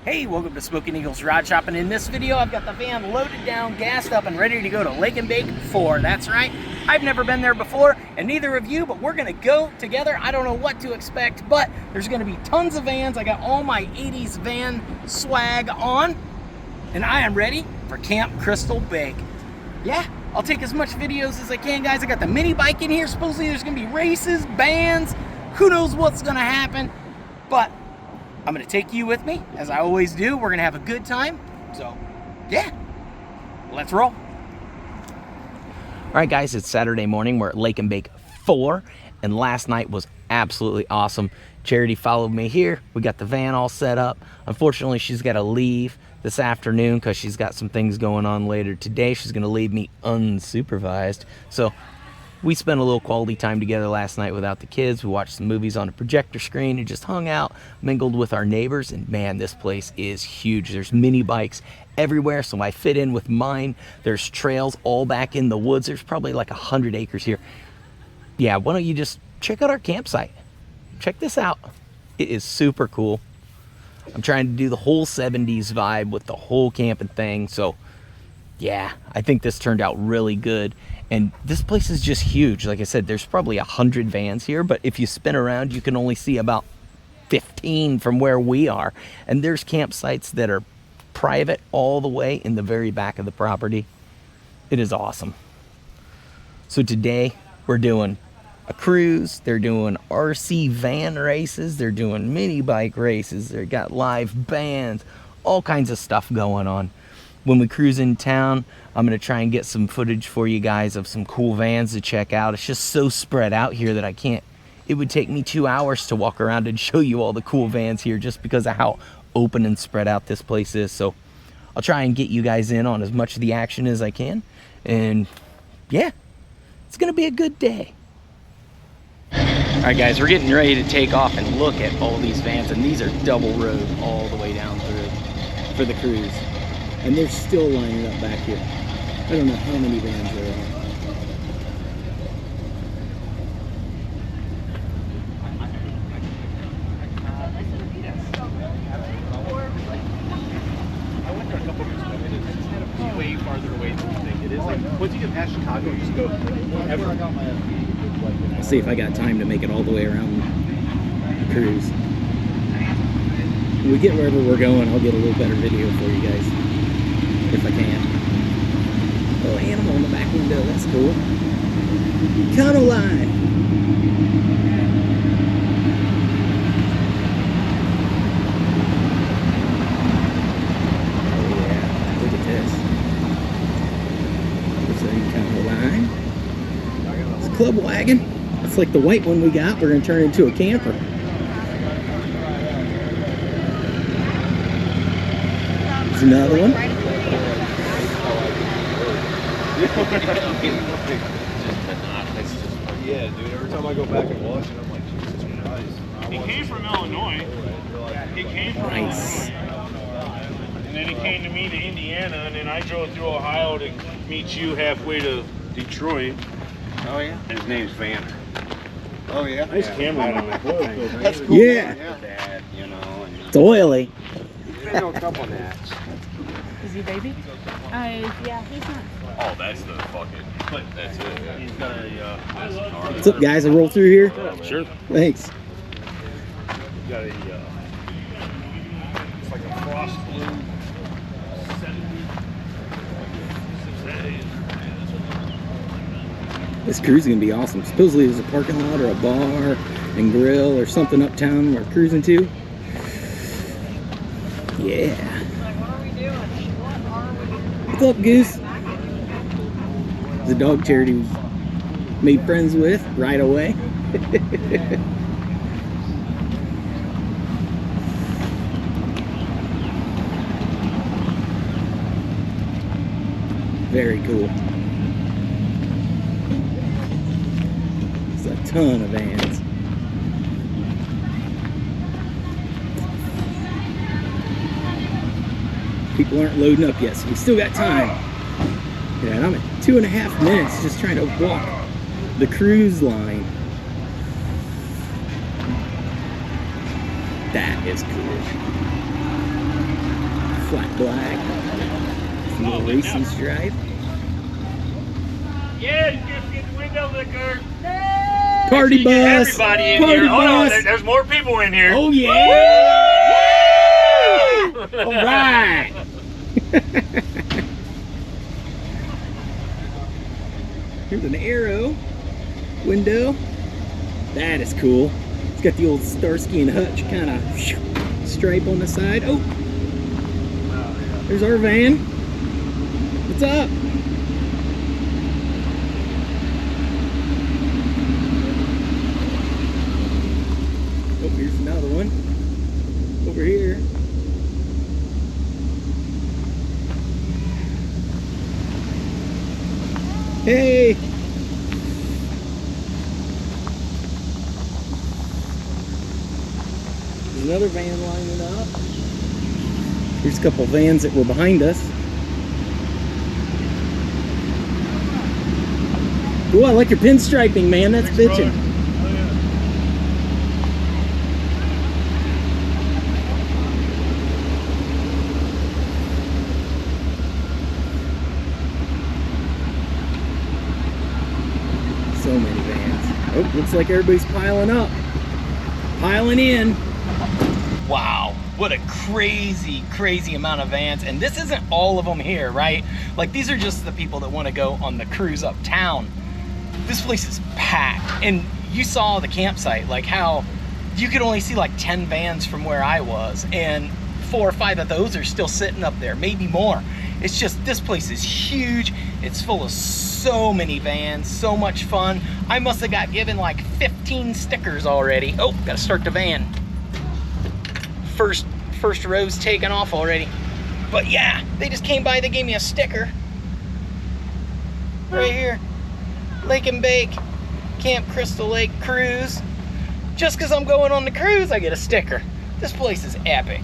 Hey, welcome to Smoking Eagles Rod Shop, and in this video I've got the van loaded down, gassed up, and ready to go to Lake and Bake 4. That's right, I've never been there before, and neither of you, but we're gonna go together. I don't know what to expect, but there's gonna be tons of vans. I got all my 80s van swag on, and I am ready for Camp Crystal Bake. Yeah, I'll take as much videos as I can, guys. I got the mini bike in here. Supposedly there's gonna be races, bands, who knows what's gonna happen, but I'm gonna take you with me, as I always do. We're gonna have a good time. So, yeah, let's roll. All right, guys, it's Saturday morning. We're at Lake and Bake 4, and last night was absolutely awesome. Charity followed me here. We got the van all set up. Unfortunately, she's got to leave this afternoon because she's got some things going on later today. She's gonna leave me unsupervised. So we spent a little quality time together last night without the kids. We watched some movies on a projector screen and just hung out, mingled with our neighbors, and man, this place is huge. There's mini bikes everywhere, so I fit in with mine. There's trails all back in the woods. There's probably like 100 acres here. Yeah, why don't you just check out our campsite? Check this out. It is super cool. I'm trying to do the whole 70s vibe with the whole camping thing, so yeah, I think this turned out really good. And this place is just huge. Like I said, there's probably 100 vans here, but if you spin around, you can only see about 15 from where we are. And there's campsites that are private all the way in the very back of the property. It is awesome. So today we're doing a cruise. They're doing RC van races. They're doing mini bike races. They've got live bands, all kinds of stuff going on. When we cruise in town, I'm gonna try and get some footage for you guys of some cool vans to check out. It's just so spread out here that I can't, it would take me 2 hours to walk around and show you all the cool vans here just because of how open and spread out this place is. So I'll try and get you guys in on as much of the action as I can. And yeah, it's gonna be a good day. All right, guys, we're getting ready to take off and look at all these vans, and these are double road all the way down through for the cruise. And they're still lining up back here. I don't know how many vans there are. I went there a couple years ago. It's way farther away than you think it is. Like, once you get past Chicago, you just go forever. I'll see if I got time to make it all the way around the cruise. When we get wherever we're going, I'll get a little better video for you guys, if I can. Little animal in the back window, that's cool. Tunnel line. Oh yeah, look at this. There's a tunnel line. It's a club wagon. It's like the white one we got. We're gonna turn into a camper. There's another one. Yeah, dude, every time I go back and watch it, I'm like, Jesus Christ. He came from Illinois. He came from Nice. Illinois. And then he came to me to Indiana, and then I drove through Ohio to meet you halfway to Detroit. Oh, yeah? His name's Vanner. Oh, yeah? Nice camera on it. That's cool. Yeah. Dad, you know. And It's oily. he's been to a couple of nats. Is he baby? Yeah, he's not. Oh, that's the fucking. That's it. Yeah. He's got a. What's up, guys? I roll through here. Sure. Thanks. He's got a. It's like a frost blue. 70. This cruise is gonna be awesome. Supposedly there's a parking lot or a bar and grill or something uptown we're cruising to. Yeah. What are we doing? What are we doing? What's up, Goose? The dog Charity was made friends with right away. Very cool. It's a ton of vans. People aren't loading up yet, so we still got time. Yeah, and I'm at 2.5 minutes just trying to walk the cruise line. That is cool. flat black. Some little racing stripe. Yeah, just get the window liquor. Party bus. Everybody in Party here. Hold on, bus. there's more people in here. Oh yeah! All right. Here's an arrow window. That is cool. It's got the old Starsky and Hutch kind of stripe on the side. Oh, there's our van. What's up? Oh, here's another one over here. Hey! There's another van lining up. Here's a couple vans that were behind us. Ooh, I like your pinstriping, man. That's bitchin'. So many vans. Oh, looks like everybody's piling up. Piling in. Wow, what a crazy, crazy amount of vans. And this isn't all of them here, right? Like, these are just the people that want to go on the cruise uptown. This place is packed. And you saw the campsite, like how you could only see like 10 vans from where I was. And 4 or 5 of those are still sitting up there, maybe more. It's just, this place is huge. It's full of so many vans, so much fun. I must have got given like 15 stickers already. Oh, gotta start the van. First row's taken off already. But yeah, they just came by, they gave me a sticker. Right here. Lake and Bake, Camp Crystal Lake Cruise. Just because I'm going on the cruise, I get a sticker. This place is epic.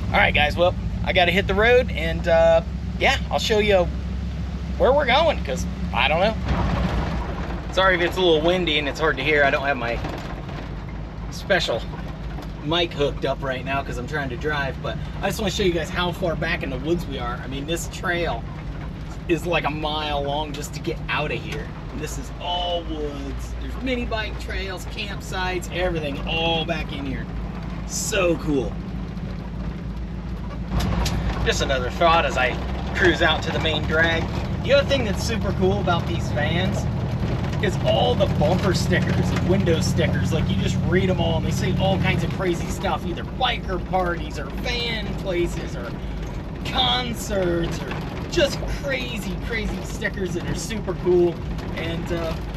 All right, guys, well, I got to hit the road, and yeah, I'll show you where we're going, because I don't know. Sorry if it's a little windy and it's hard to hear. I don't have my special mic hooked up right now because I'm trying to drive, but I just want to show you guys how far back in the woods we are. I mean, this trail is like a mile long just to get out of here. And this is all woods. There's mini bike trails, campsites, everything all back in here. So cool. Just another thought as I cruise out to the main drag. The other thing that's super cool about these vans is all the bumper stickers and window stickers. Like, you just read them all and they say all kinds of crazy stuff, either biker parties or van places or concerts or just crazy, crazy stickers that are super cool. And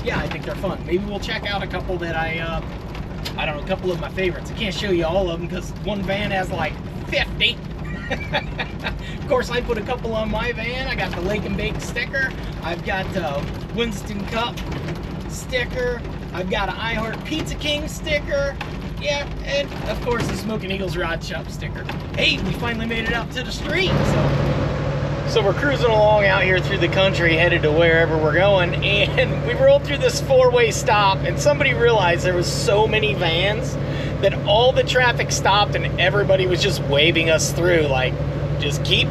yeah, I think they're fun. Maybe we'll check out a couple that I don't know, a couple of my favorites. I can't show you all of them because one van has like 50. Of course, I put a couple on my van. I got the Lake and Bake sticker. I've got Winston Cup sticker. I've got an I Heart Pizza King sticker. Yeah, and of course the Smoking Eagles Rod Shop sticker. Hey, we finally made it out to the street. So we're cruising along out here through the country, headed to wherever we're going, and we rolled through this 4-way stop, and somebody realized there was so many vans that all the traffic stopped and everybody was just waving us through, like, just keep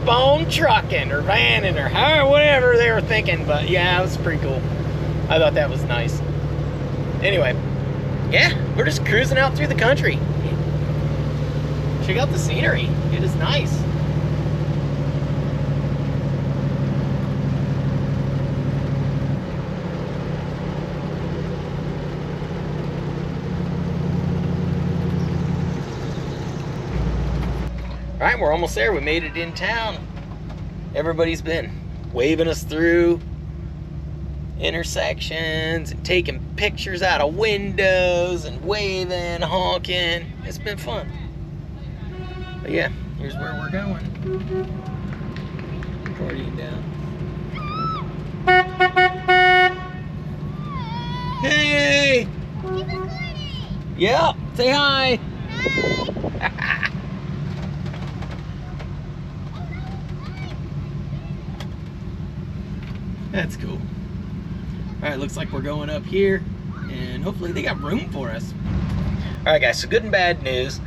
on trucking or vanning or however, whatever they were thinking. But yeah, it was pretty cool. I thought that was nice. Anyway, yeah, we're just cruising out through the country. Check out the scenery. It is nice. All right, we're almost there. We made it in town. Everybody's been waving us through intersections and taking pictures out of windows and waving, honking. It's been fun. But yeah, here's where we're going. Partying down. Hey! Keep recording. Yeah, say hi. Hi. That's cool. All right, looks like we're going up here, and hopefully they got room for us. All right, guys, so good and bad news.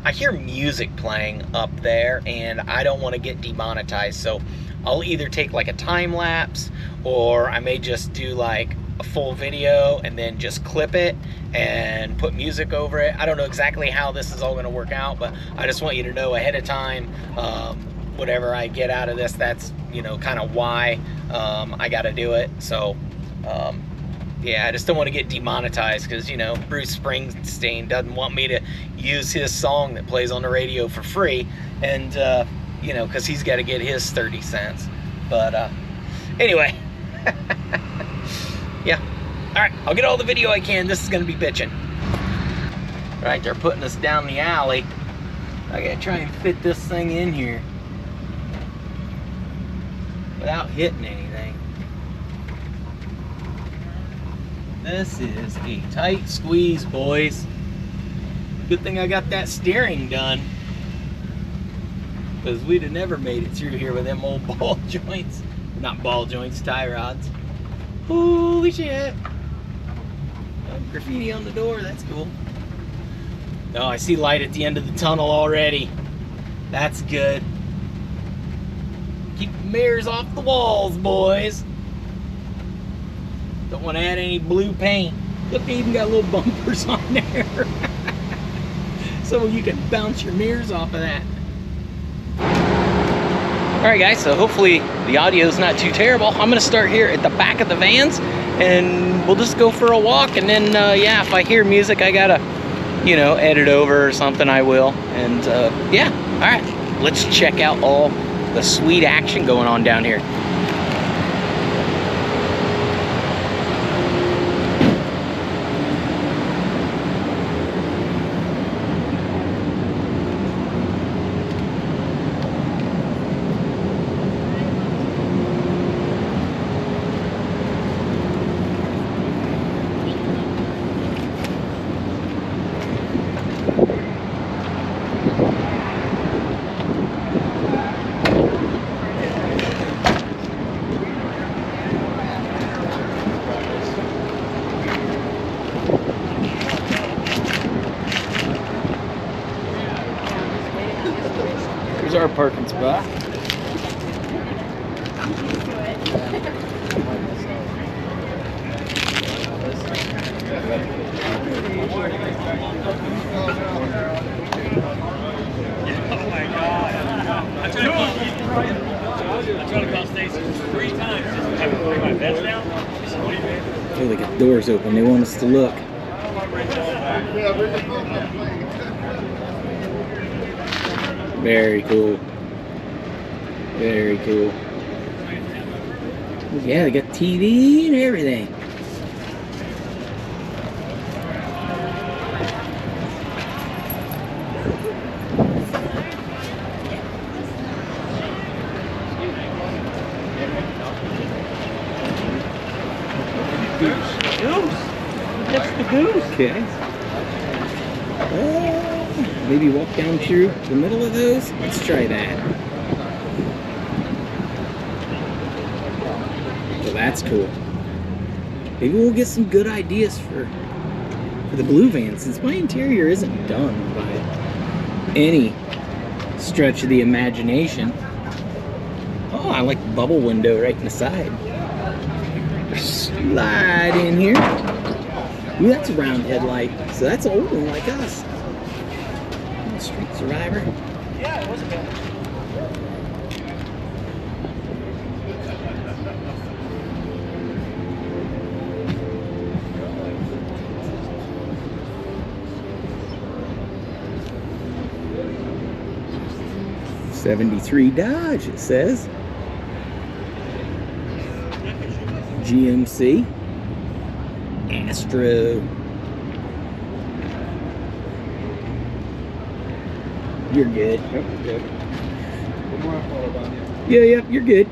I hear music playing up there, and I don't want to get demonetized, so I'll either take like a time lapse, or I may just do like a full video and then just clip it and put music over it. I don't know exactly how this is all going to work out, but I just want you to know ahead of time, whatever I get out of this, that's, you know, kind of why I got to do it. So yeah, I just don't want to get demonetized because, you know, Bruce Springsteen doesn't want me to use his song that plays on the radio for free, and you know, because he's got to get his 30 cents. But anyway, yeah. All right, I'll get all the video I can. This is going to be bitching. Right, they're putting us down the alley. I got to try and fit this thing in here without hitting anything. This is a tight squeeze, boys. Good thing I got that steering done, because we'd have never made it through here with them old ball joints. Not ball joints, tie rods. Holy shit. Graffiti on the door, that's cool. Oh, I see light at the end of the tunnel already. That's good. Keep the mirrors off the walls, boys. Don't want to add any blue paint. Look, they even got little bumpers on there. So you can bounce your mirrors off of that. Alright guys, so hopefully the audio is not too terrible. I'm going to start here at the back of the vans, and we'll just go for a walk, and then yeah, if I hear music I gotta, you know, edit over or something, I will. And yeah, alright, let's check out all the sweet action going on down here. Here's our parking spot. Oh my God. I tried to call Stacy 3 times just to have her bring my bets down. Oh, they got doors open. They want us to look. Very cool. Very cool. Yeah, they got TV and everything. Goose. That's the goose. Okay. Maybe walk down through the middle of those. Let's try that. Well, that's cool. Maybe we'll get some good ideas for the blue van, since my interior isn't done by any stretch of the imagination. Oh, I like the bubble window right in the side. Slide in here. Ooh, that's a round headlight. So that's an old one like us. Street Survivor. Yeah, it wasn't bad. '73 Dodge, it says. GMC. Astro. You're good. Yep, good. One more follow on Yeah, you. you're good.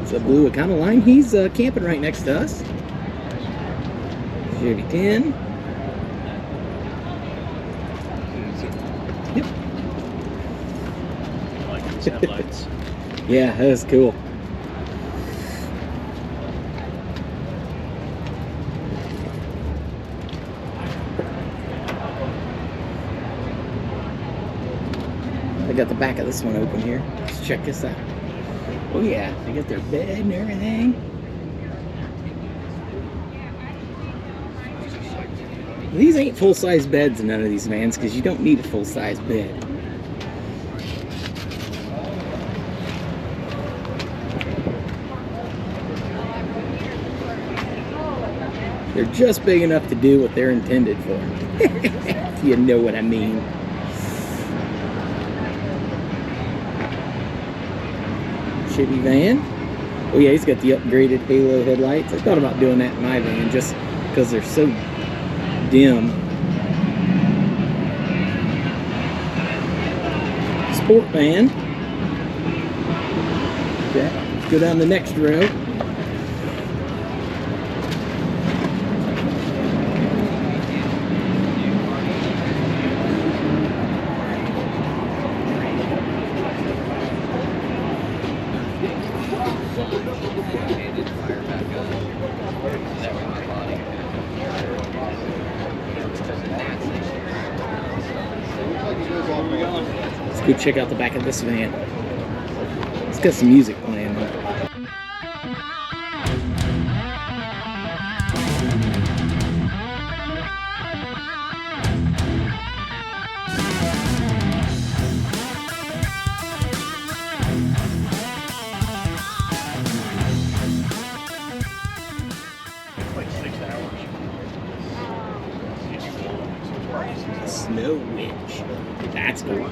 It's a blue Econo line. He's camping right next to us. Chevy 10. Yep. I like those headlights. Yeah, that's cool. got the back of this one open here. Let's check this out. Oh yeah, they got their bed and everything. These ain't full-size beds in none of these vans because you don't need a full-size bed. They're just big enough to do what they're intended for. If you know what I mean. Chevy van. Oh yeah, he's got the upgraded halo headlights. I thought about doing that in my van just because they're so dim. Sport van. Okay, let's go down the next row. Let's go check out the back of this van. It's got some music playing. It's like 6 hours. Snow winch. That's cool.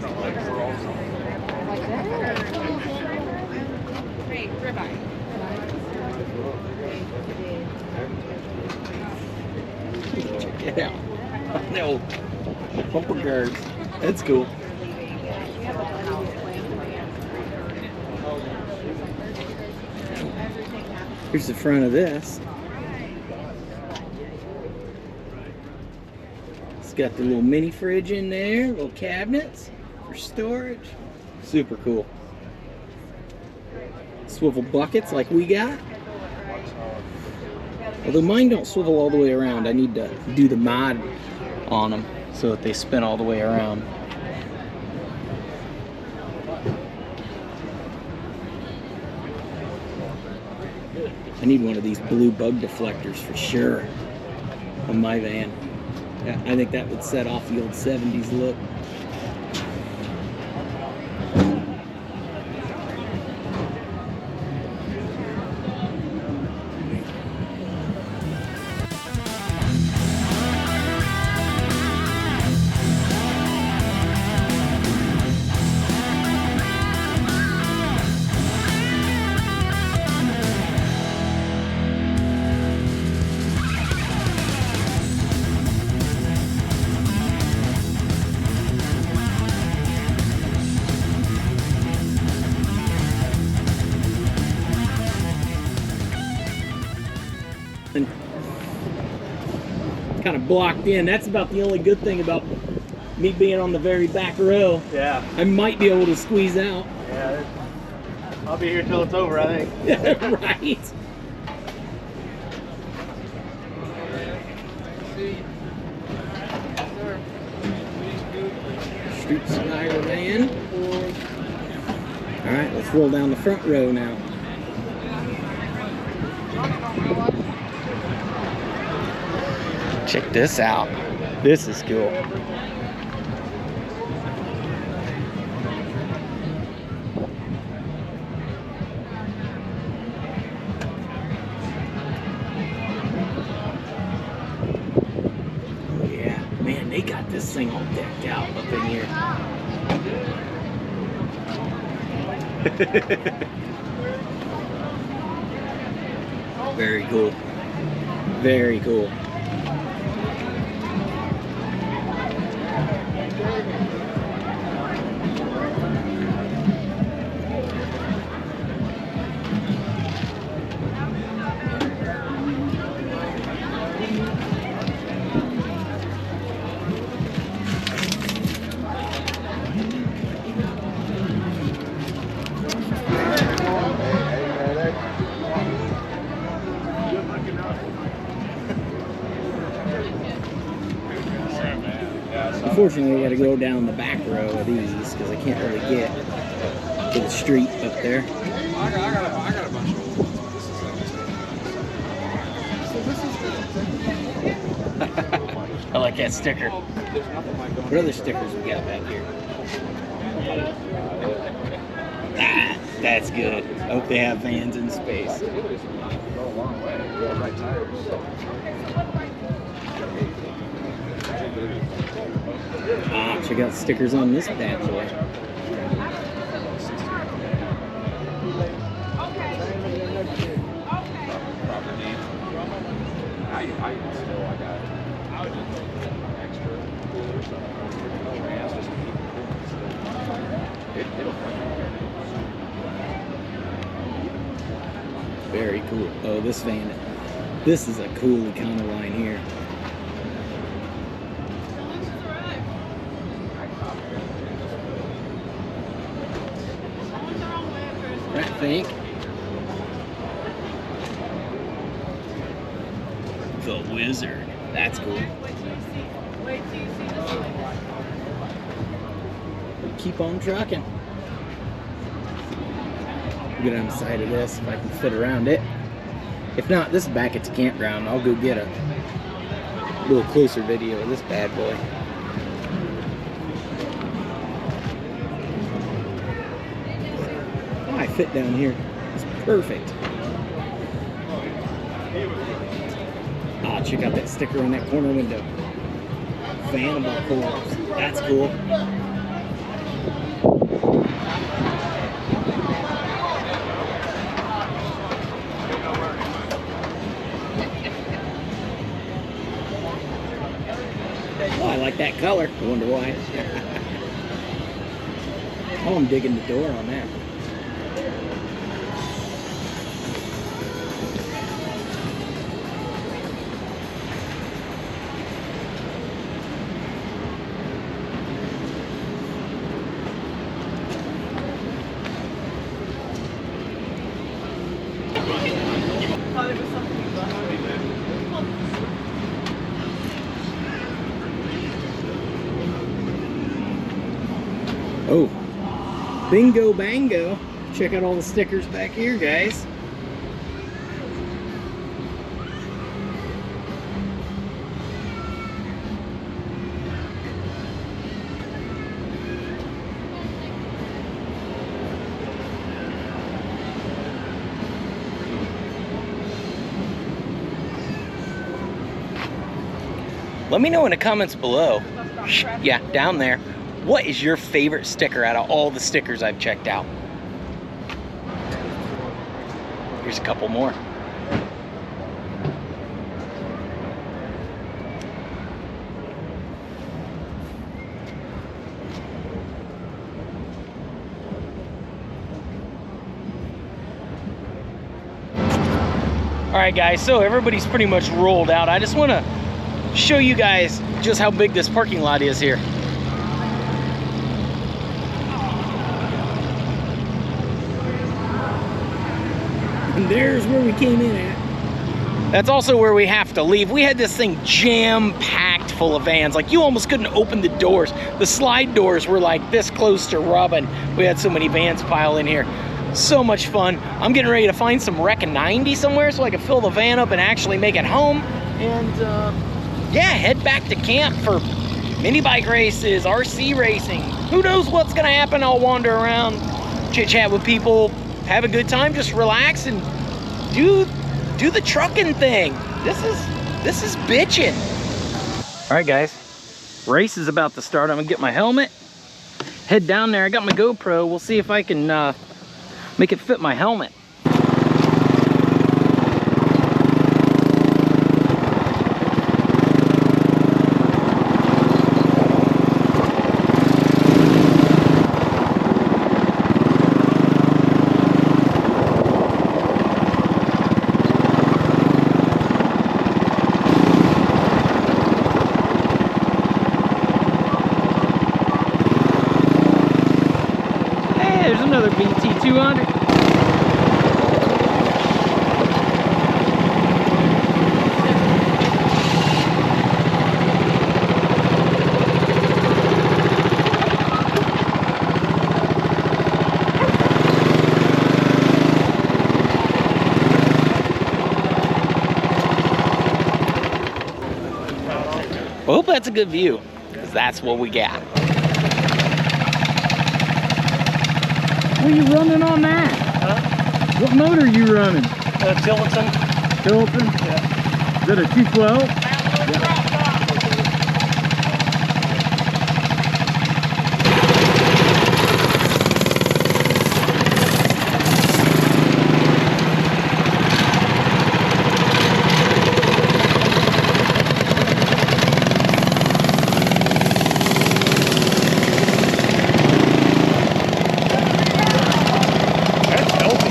Great, ribeye. Check it out. No. Bumper cars. That's cool. Here's the front of this. It's got the little mini fridge in there, little cabinets for storage. Super cool. Swivel buckets like we got. Although mine don't swivel all the way around, I need to do the mod on them so that they spin all the way around. I need one of these blue bug deflectors for sure on my van. Yeah, I think that would set off the old 70s look. Kind of blocked in. That's about the only good thing about me being on the very back row. Yeah. I might be able to squeeze out. Yeah. I'll be here till it's over, I think. Right. Street Snyder van. All right, let's roll down the front row now. Check this out. This is cool. Oh yeah, man, they got this thing all decked out up in here. Very cool. Very cool. Unfortunately, I gotta go down the back row of these because I can't really get to the street up there. I got a bunch of old ones. I like that sticker. There's nothing like going. What other stickers we got back here? Ah, that's good. I hope they have vans in space. Go a long way. Right tires. Ah, check out the stickers on this bad boy. I got extra or something. Very cool. Oh, this van. This is a cool Econoline here. I think. The Wizard. That's cool. Keep on trucking. Get on the side of this if I can fit around it. If not, this is back at the campground. I'll go get a little closer video of this bad boy. Oh, I fit down here. It's perfect. Ah, check out that sticker on that corner window. Vanable Corals. That's cool. Oh, I like that color. I wonder why. Oh, I'm digging the door on that. Oh, bingo bango. Check out all the stickers back here, guys. Let me know in the comments below, yeah, down there, what is your favorite sticker out of all the stickers I've checked out? Here's a couple more. All right, guys, so everybody's pretty much rolled out. I just want to show you guys just how big this parking lot is here. And there's where we came in at. That's also where we have to leave. We had this thing jam-packed full of vans. Like, you almost couldn't open the doors. The slide doors were like this close to rubbing. We had so many vans pile in here. So much fun. I'm getting ready to find some Rec 90 somewhere so I can fill the van up and actually make it home. And yeah, head back to camp for mini bike races, RC racing. Who knows what's gonna happen? I'll wander around, chit chat with people, have a good time, just relax and do the trucking thing. This is bitchin'. All right, guys, race is about to start. I'm gonna get my helmet, head down there. I got my GoPro. We'll see if I can make it fit my helmet. There's another BT200. I hope that's a good view, because that's what we got. What are you running on that? Huh? What motor are you running? Tillotson. Tillotson? Yeah. Is it a 212? That's healthy.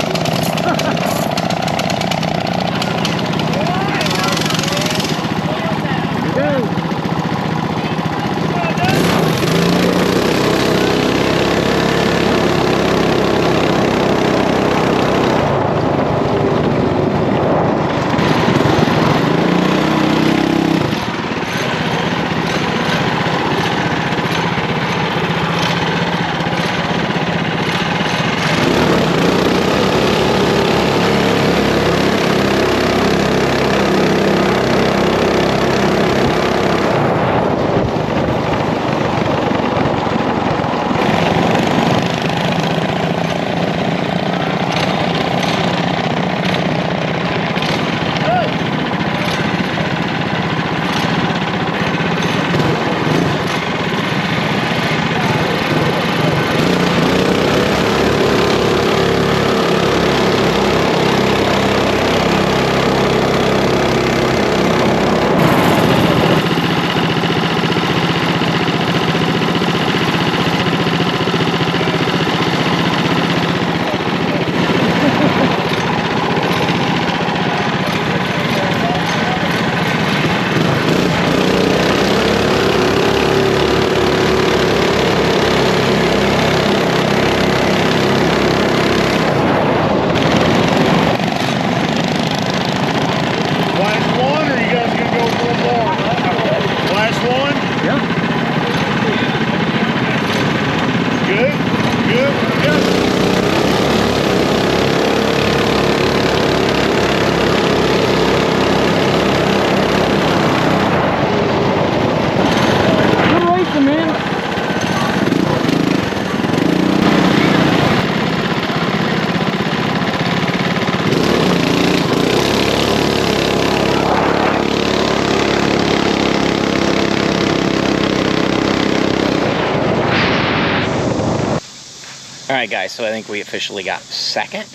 All right, guys, so I think we officially got second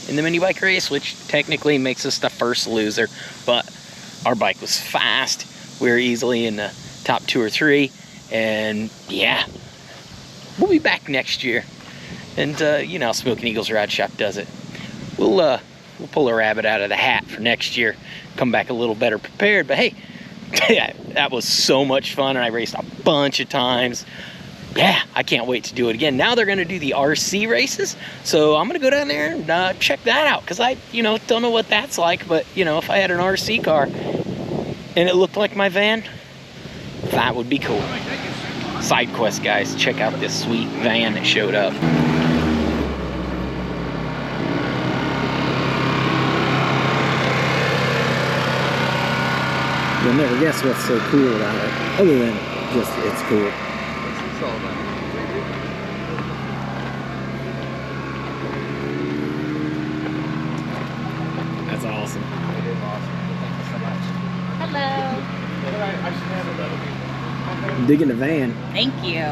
in the mini bike race, which technically makes us the first loser, but our bike was fast. We were easily in the top 2 or 3, and yeah, we'll be back next year. And you know how Smoking Eagles Ride Shop does it. We'll pull a rabbit out of the hat for next year, come back a little better prepared. But hey, yeah, that was so much fun, and I raced a bunch of times. Yeah, I can't wait to do it again. Now they're gonna do the RC races, so I'm gonna go down there and check that out, because I, don't know what that's like, but, if I had an RC car and it looked like my van, that would be cool. Side quest, guys, check out this sweet van that showed up. You'll never guess what's so cool about it, other than just it's cool. That's awesome. Hello. I'm digging the van. Thank you.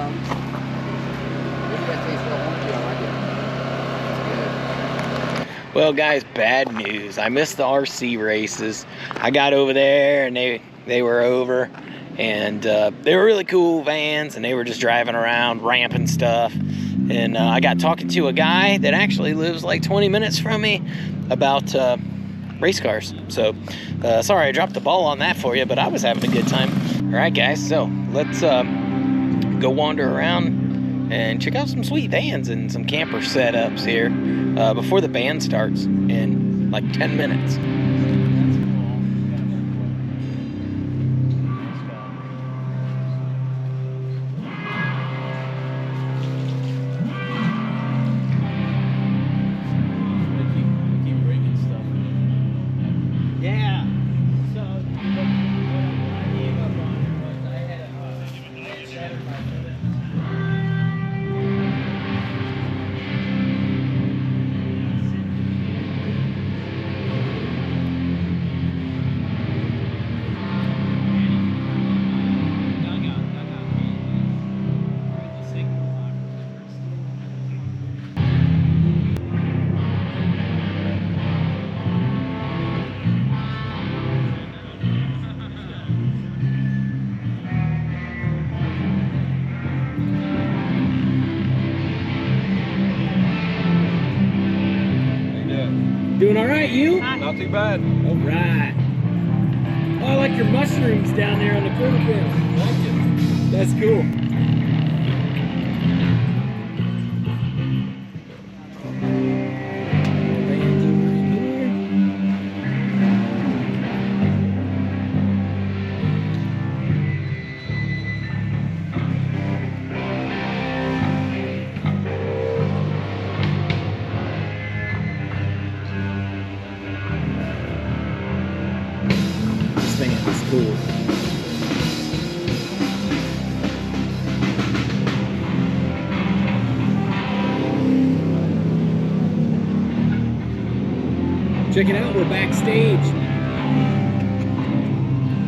Well, guys, bad news. I missed the RC races. I got over there and they were over, and they were really cool vans, and they were just driving around ramping stuff. And I got talking to a guy that actually lives like 20 minutes from me about race cars. So sorry I dropped the ball on that for you, but I was having a good time. All right, guys, so let's go wander around and check out some sweet vans and some camper setups here before the band starts in like 10 minutes. Yeah. So what I gave up on was I Doing all right, you? Not too bad. All right. Oh, I like your mushrooms down there on the quarter panel. Thank you. That's cool. Vans over in here. This van is cool. Check it out, we're backstage.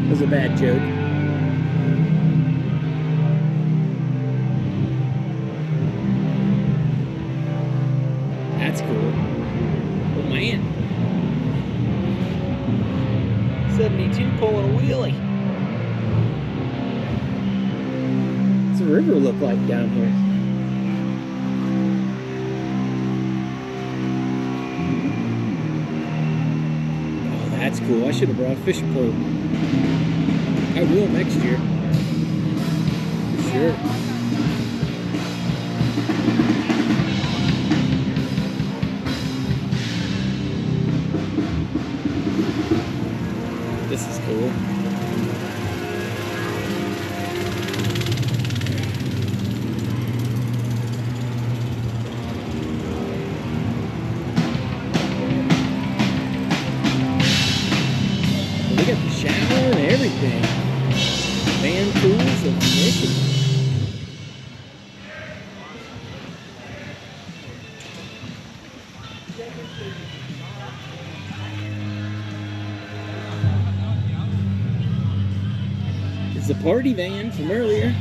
That was a bad joke. That's cool. Oh man. 72 pulling a wheelie. What's the river look like down here? That's cool. I should have brought a fishing pole. I will next year. For sure. This is cool. They got the shower and everything. Van tools and ignition. It's the party van from earlier.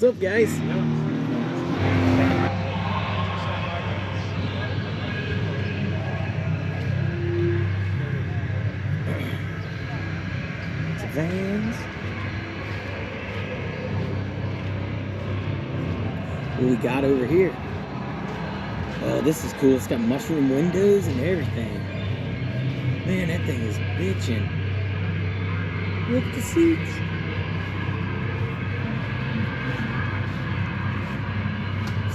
What's up, guys? It's vans. What we got over here? Oh, this is cool. It's got mushroom windows and everything. Man, that thing is bitching. Look at the seats.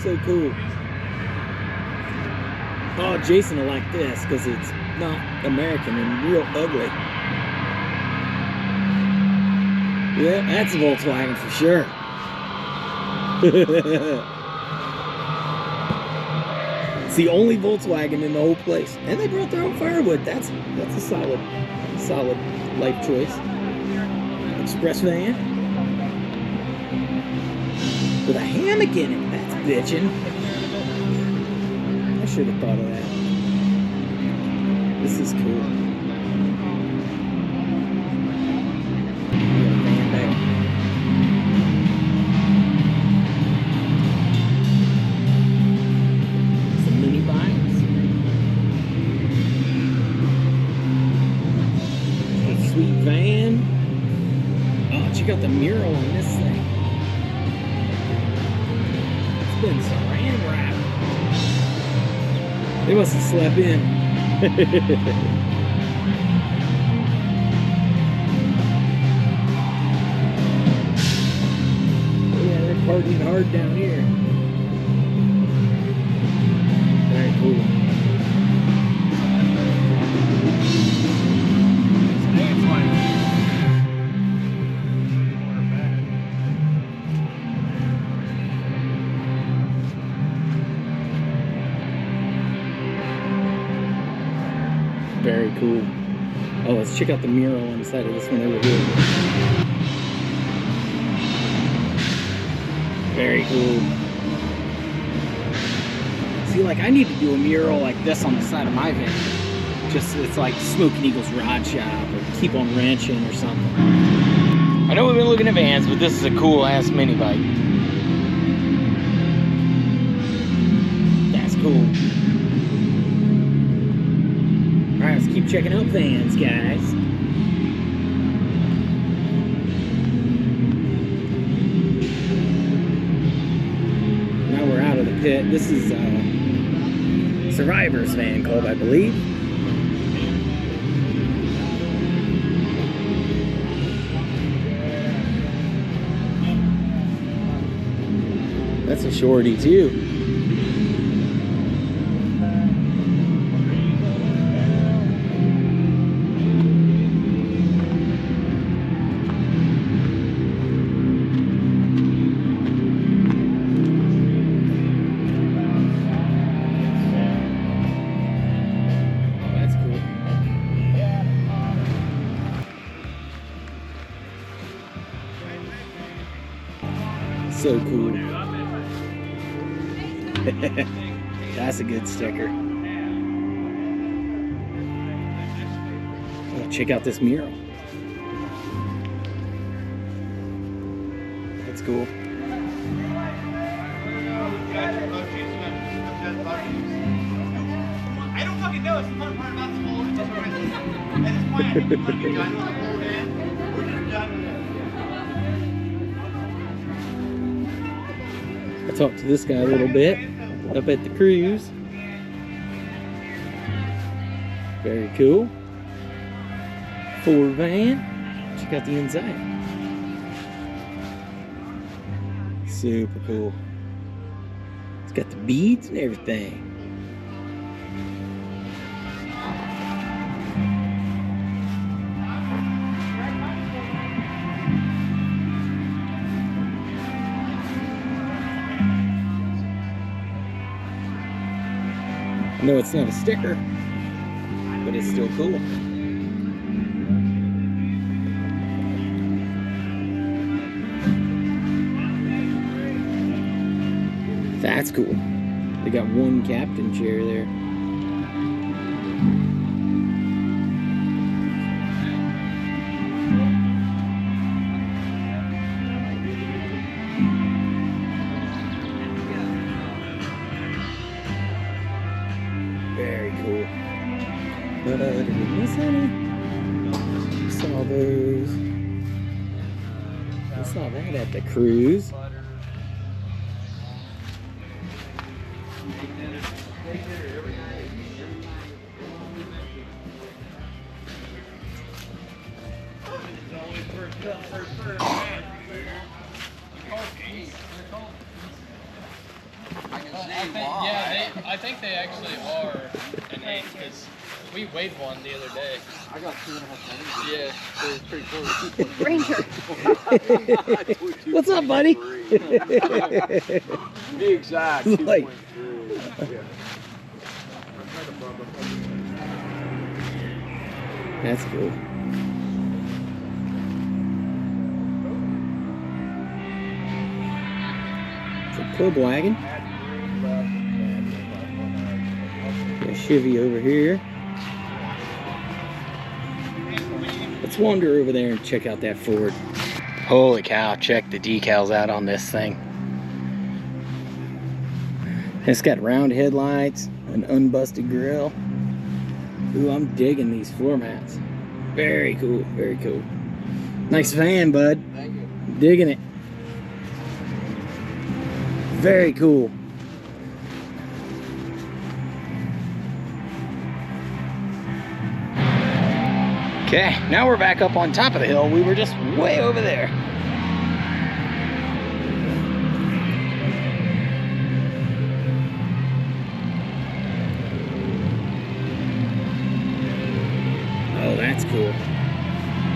So cool. Oh, Jason will like this because it's not American and real ugly. Yeah, that's a Volkswagen for sure. It's the only Volkswagen in the whole place, and they brought their own firewood. That's a solid life choice. Express van with a hammock in it. That's bitchin'. I should have thought of that. This is cool. Van back. Some mini bikes. A sweet van. Oh, check out the mural on this thing. Been saran wrap. They must have slept in. Oh yeah, they're partying hard down here. Very cool. Very cool. Oh, let's check out the mural on the side of this one over here. Very cool. See, like, I need to do a mural like this on the side of my van. Just, it's like Smoking Eagle's Rod Shop or Keep on Wrenching or something. I know we've been looking at vans, but this is a cool ass mini bike. That's cool. keep checking out vans, guys. Now we're out of the pit. This is Survivors Van Club, I believe. That's a shorty too. That's cool. So cool. That's a good sticker. Oh, check out this mural. That's cool. I don't fucking know. It's the fun part about the whole. At this point, I think we're done with the whole van. We're just done with it. I talked to this guy a little bit up at the cruise. Very cool. Ford van. Check out the inside. Super cool. It's got the beads and everything. I know it's not a sticker, but it's still cool. That's cool. They got one captain chair there. Very cool. But did we miss any? We saw those. We saw that at the cruise. I think they actually are an 8 because we weighed one the other day. I got 2.5 minutes. Yeah, it was pretty close. Ranger. What's up, buddy? Be exact. Like- 2.3. Yeah. That's cool. It's a club wagon. Got a Chevy over here. Let's wander over there and check out that Ford. Holy cow, check the decals out on this thing. It's got round headlights, an unbusted grill. Ooh, I'm digging these floor mats. Very cool, very cool. Nice van, bud. Thank you. Digging it. Very cool. Okay, now we're back up on top of the hill. We were just way over there. Oh, that's cool.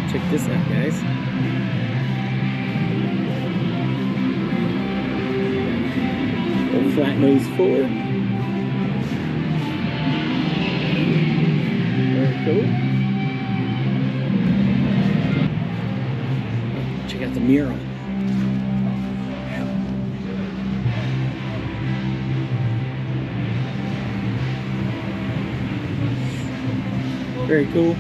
Check this out, guys. Old flat nose Ford. Very cool. Check out the mural. Very cool.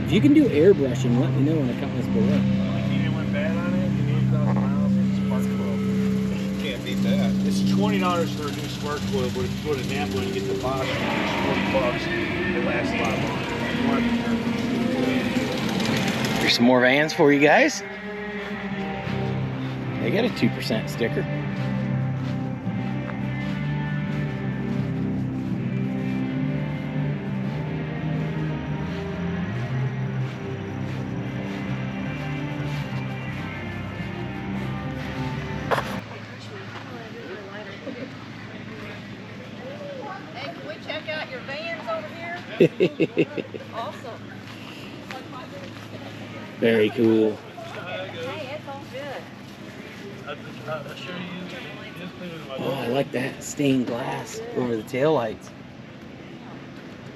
If you can do airbrushing, let me know in the comments below. If you went bad on it, you need 1,000 miles, it's spark 12. Can't beat get that. It's $20 for a new spark coil, but if you go to Napa and get the box, it's $40. It lasts a lot longer. Here's some more vans for you guys. They got a 2% sticker. Hey, can we check out your vans over here? Awesome. Very cool. Hey, it's all good. Oh, I like that stained glass over the taillights.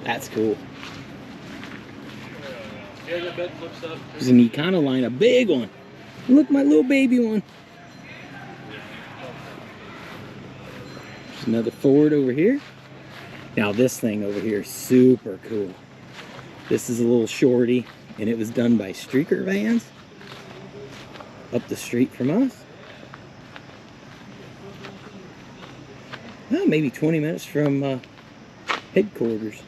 That's cool. Yeah, the bed flips up. There's an Econoline, a big one. Look, my little baby one. There's another Ford over here. Now this thing over here is super cool. This is a little shorty, and it was done by Streaker Vans up the street from us. Well, maybe 20 minutes from headquarters.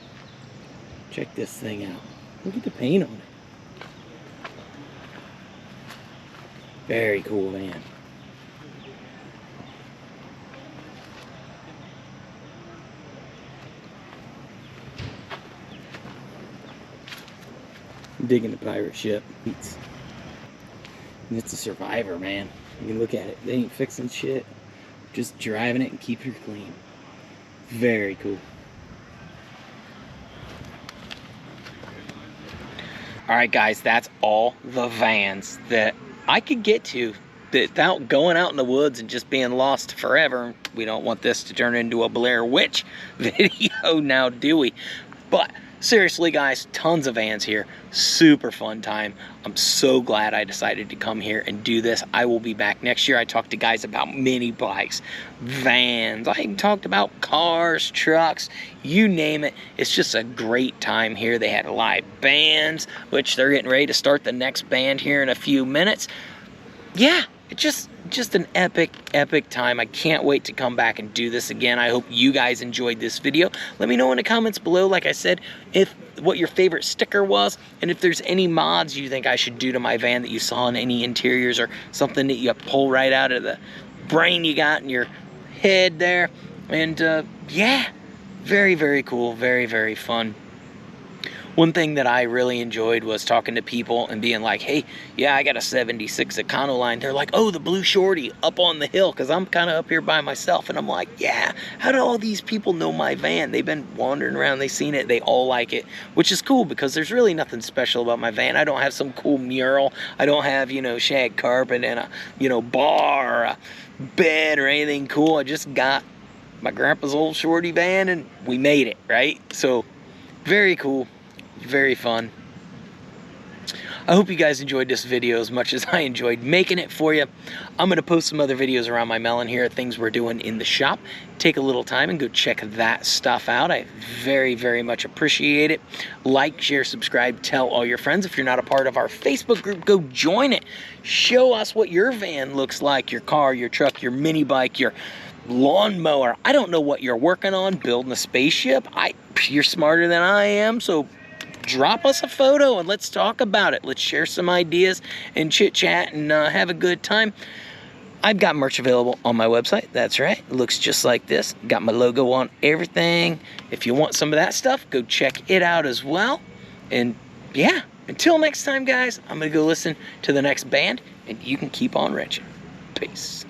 Check this thing out. Look at the paint on it. Very cool van. I'm digging the pirate ship. And it's a survivor, man. You can look at it. They ain't fixing shit. Just driving it and keeping her clean. Very cool. All right, guys, that's all the vans that I could get to without going out in the woods and just being lost forever. We don't want this to turn into a Blair Witch video now, do we? But seriously, guys, tons of vans here. Super fun time. I'm so glad I decided to come here and do this. I will be back next year. I talked to guys about mini bikes, vans. I even talked about cars, trucks, you name it. It's just a great time here. They had live bands, which they're getting ready to start the next band here in a few minutes. Yeah, it's just an epic time. I can't wait to come back and do this again. I hope you guys enjoyed this video. Let me know in the comments below, like I said, what your favorite sticker was, and if there's any mods you think I should do to my van that you saw in any interiors, or something that you pull right out of the brain you got in your head there. And yeah, very cool, very fun. One thing that I really enjoyed was talking to people and being like, hey, yeah, I got a 76 Econoline. They're like, oh, the blue shorty up on the hill, because I'm kind of up here by myself. And I'm like, yeah, how do all these people know my van? They've been wandering around, they've seen it, they all like it, which is cool, because there's really nothing special about my van. I don't have some cool mural. I don't have, you know, shag carpet and a, you know, bar or a bed or anything cool. I just got my grandpa's old shorty van and we made it, right? So very cool. Very fun. I hope you guys enjoyed this video as much as I enjoyed making it for you. I'm going to post some other videos around my melon here, things we're doing in the shop. Take a little time and go check that stuff out. I very much appreciate it. Like, share, subscribe, tell all your friends. If you're not a part of our Facebook group, go join it. Show us what your van looks like, your car, your truck, your mini bike, your lawnmower. I don't know what you're working on, building a spaceship. You're smarter than I am, so drop us a photo and let's talk about it. Let's share some ideas and chit chat and have a good time. I've got merch available on my website. That's right. It looks just like this. Got my logo on everything. If you want some of that stuff, go check it out as well. And yeah, until next time, guys, I'm going to go listen to the next band and you can keep on wrenching. Peace.